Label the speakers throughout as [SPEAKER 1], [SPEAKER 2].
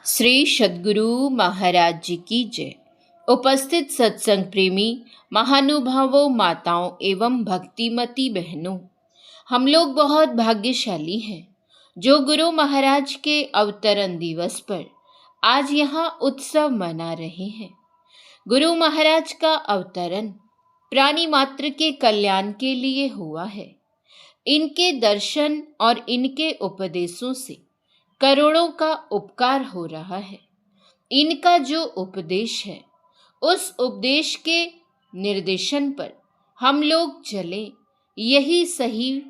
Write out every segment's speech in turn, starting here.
[SPEAKER 1] श्री सद्गुरु महाराज जी की जय। उपस्थित सत्संग प्रेमी महानुभावों, माताओं एवं भक्तिमती बहनों, हम लोग बहुत भाग्यशाली हैं जो गुरु महाराज के अवतरण दिवस पर आज यहाँ उत्सव मना रहे हैं। गुरु महाराज का अवतरण प्राणी मात्र के कल्याण के लिए हुआ है। इनके दर्शन और इनके उपदेशों से करोड़ों का उपकार हो रहा है। इनका जो उपदेश है, उस उपदेश के निर्देशन पर हम लोग चलें, यही सही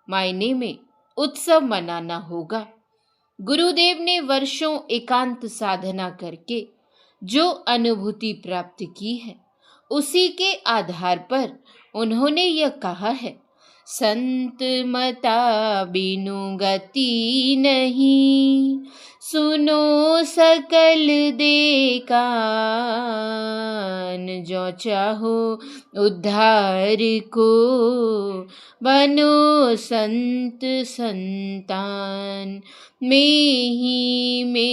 [SPEAKER 1] मायने में उत्सव मनाना होगा। गुरुदेव ने वर्षों एकांत साधना करके जो अनुभूति प्राप्त की है, उसी के आधार पर उन्होंने यह कहा है, संत मता बिनु गति नहीं, सुनो सकल दे कान, जो चाहो उद्धार को बनो संत संतान, में ही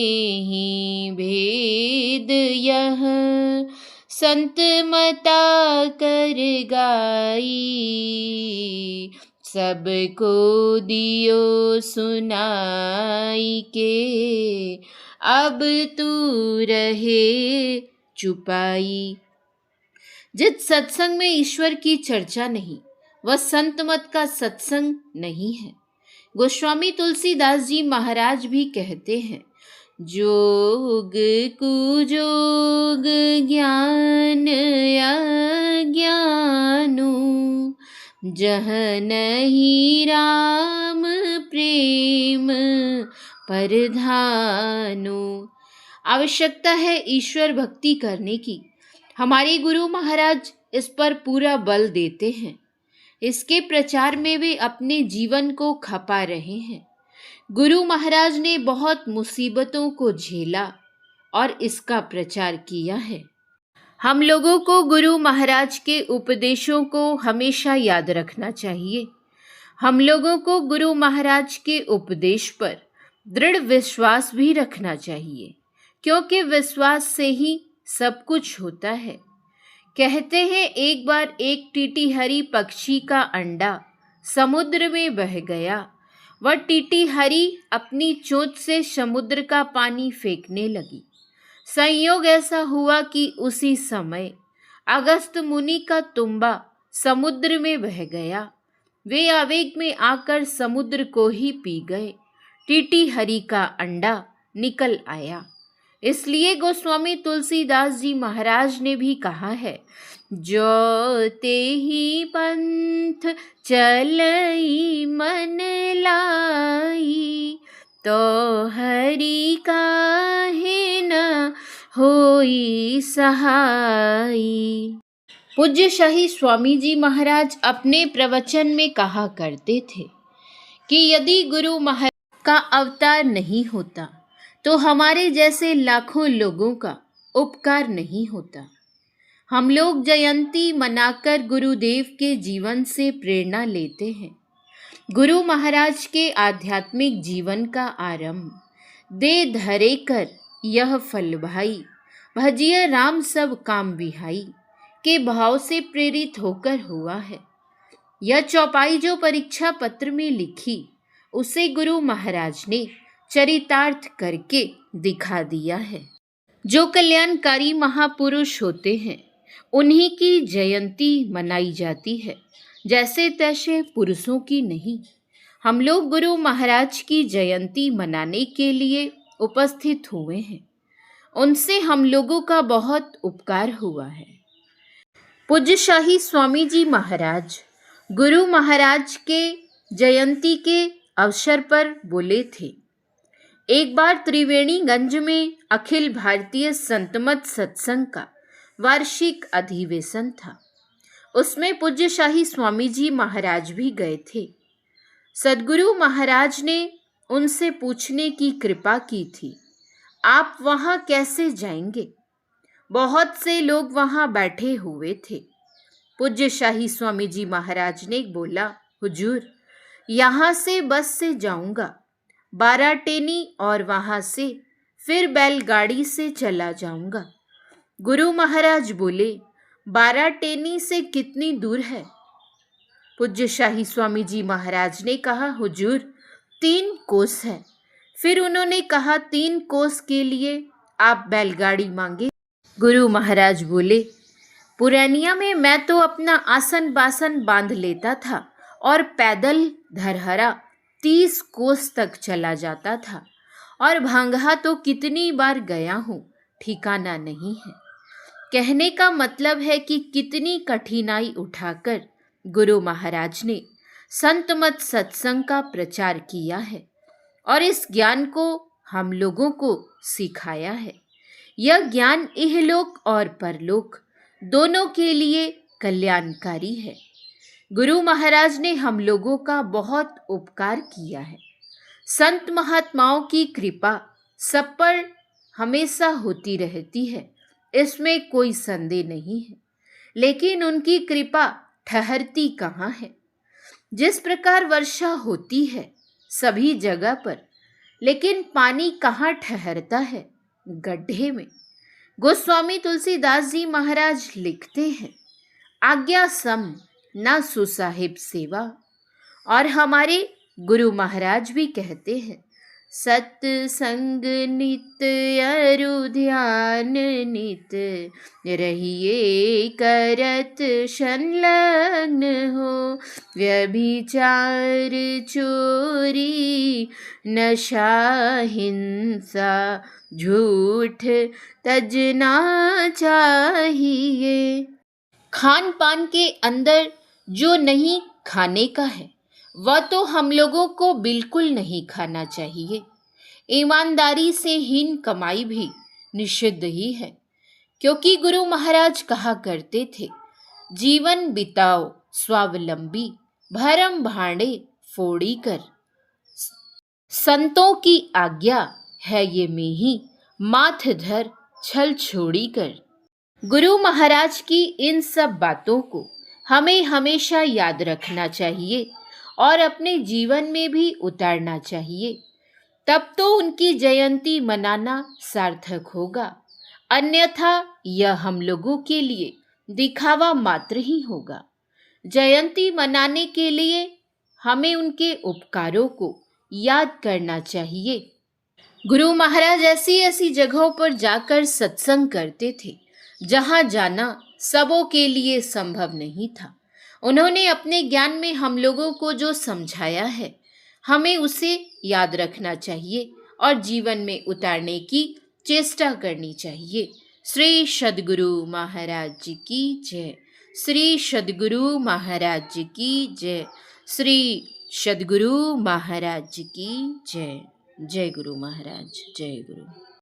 [SPEAKER 1] भेद यह संत मता कर गाई, सबको दियो सुनाई के, अब तू रहे चुपाई। जिस सत्संग में ईश्वर की चर्चा नहीं, वह संत मत का सत्संग नहीं है। गोस्वामी तुलसीदास जी महाराज भी कहते हैं, जोग कुजोग ज्ञान अज्ञानु, जह नहीं राम प्रेम परधानु। आवश्यकता है ईश्वर भक्ति करने की। हमारे गुरु महाराज इस पर पूरा बल देते हैं। इसके प्रचार में वे अपने जीवन को खपा रहे हैं। गुरु महाराज ने बहुत मुसीबतों को झेला और इसका प्रचार किया है। हम लोगों को गुरु महाराज के उपदेशों को हमेशा याद रखना चाहिए। हम लोगों को गुरु महाराज के उपदेश पर दृढ़ विश्वास भी रखना चाहिए, क्योंकि विश्वास से ही सब कुछ होता है। कहते हैं, एक बार एक टीटीहरी पक्षी का अंडा समुद्र में बह गया। वह टीटीहरी अपनी चोंच से समुद्र का पानी फेंकने लगी। संयोग ऐसा हुआ कि उसी समय अगस्त मुनि का तुम्बा समुद्र में बह गया। वे आवेग में आकर समुद्र को ही पी गए। टीटीहरी का अंडा निकल आया। इसलिए गोस्वामी तुलसीदास जी महाराज ने भी कहा है, जो ते ही पंथ चलई मन लाई, तो हरि काहे न होई सहाई। पूज्य शाही स्वामी जी महाराज अपने प्रवचन में कहा करते थे कि यदि गुरु महाराज का अवतार नहीं होता तो हमारे जैसे लाखों लोगों का उपकार नहीं होता। हम लोग जयंती मनाकर गुरुदेव के जीवन से प्रेरणा लेते हैं। गुरु महाराज के आध्यात्मिक जीवन का आरंभ दे धरे कर यह फल भाई, भजिय राम सब काम बिहाई के भाव से प्रेरित होकर हुआ है। यह चौपाई जो परीक्षा पत्र में लिखी, उसे गुरु महाराज ने चरितार्थ करके दिखा दिया है। जो कल्याणकारी महापुरुष होते हैं, उन्हीं की जयंती मनाई जाती है, जैसे तैसे पुरुषों की नहीं। हम लोग गुरु महाराज की जयंती मनाने के लिए उपस्थित हुए हैं। उनसे हम लोगों का बहुत उपकार हुआ है। पूज्य शाही स्वामी जी महाराज गुरु महाराज के जयंती के अवसर पर बोले थे। एक बार त्रिवेणीगंज में अखिल भारतीय संतमत सत्संग का वार्षिक अधिवेशन था। उसमें पूज्य शाही स्वामी जी महाराज भी गए थे। सद्गुरु महाराज ने उनसे पूछने की कृपा की थी, आप वहाँ कैसे जाएंगे? बहुत से लोग वहाँ बैठे हुए थे। पूज्य शाही स्वामी जी महाराज ने बोला, हुजूर, यहाँ से बस से जाऊंगा बाराटेनी और वहाँ से फिर बैलगाड़ी से चला जाऊंगा। गुरु महाराज बोले, 12 टेनी से कितनी दूर है? पूज्य शाही स्वामी जी महाराज ने कहा, हुजूर 3 कोस है। फिर उन्होंने कहा, 3 कोस के लिए आप बैलगाड़ी मांगे? गुरु महाराज बोले, पुरानिया में मैं तो अपना आसन बासन बांध लेता था और पैदल धरहरा 30 कोस तक चला जाता था, और भांगा तो कितनी बार गया हूँ, ठिकाना नहीं है। कहने का मतलब है कि कितनी कठिनाई उठाकर गुरु महाराज ने संत मत सत्संग का प्रचार किया है और इस ज्ञान को हम लोगों को सिखाया है। यह ज्ञान इहलोक और परलोक दोनों के लिए कल्याणकारी है। गुरु महाराज ने हम लोगों का बहुत उपकार किया है। संत महात्माओं की कृपा सब पर हमेशा होती रहती है, इसमें कोई संदेह नहीं है। लेकिन उनकी कृपा ठहरती कहाँ है? जिस प्रकार वर्षा होती है सभी जगह पर, लेकिन पानी कहाँ ठहरता है? गड्ढे में। गोस्वामी तुलसीदास जी महाराज लिखते हैं, आज्ञा सम ना सुसाहिब सेवा। और हमारे गुरु महाराज भी कहते हैं, सत्संग नित अरु ध्यान नित रहिए करत संलग्न हो। व्यभिचार चोरी नशा हिंसा झूठ तजना चाहिए। खान पान के अंदर जो नहीं खाने का है वह तो हम लोगों को बिल्कुल नहीं खाना चाहिए। ईमानदारी से हीन कमाई भी निषिद्ध ही है, क्योंकि गुरु महाराज कहा करते थे, जीवन बिताओ स्वावलंबी भरम भांडे फोड़ी कर। संतों की आज्ञा है ये में ही माथ धर छल छोड़ी कर। गुरु महाराज की इन सब बातों को हमें हमेशा याद रखना चाहिए और अपने जीवन में भी उतारना चाहिए, तब तो उनकी जयंती मनाना सार्थक होगा। अन्यथा यह हम लोगों के लिए दिखावा मात्र ही होगा। जयंती मनाने के लिए हमें उनके उपकारों को याद करना चाहिए। गुरु महाराज ऐसी ऐसी जगहों पर जाकर सत्संग करते थे जहाँ जाना सबों के लिए संभव नहीं था। उन्होंने अपने ज्ञान में हम लोगों को जो समझाया है हमें उसे याद रखना चाहिए और जीवन में उतारने की चेष्टा करनी चाहिए। श्री सद्गुरु महाराज जी की जय। श्री सद्गुरु महाराज जी की जय। श्री सद्गुरु महाराज जी की जय। जय गुरु महाराज। जय गुरु।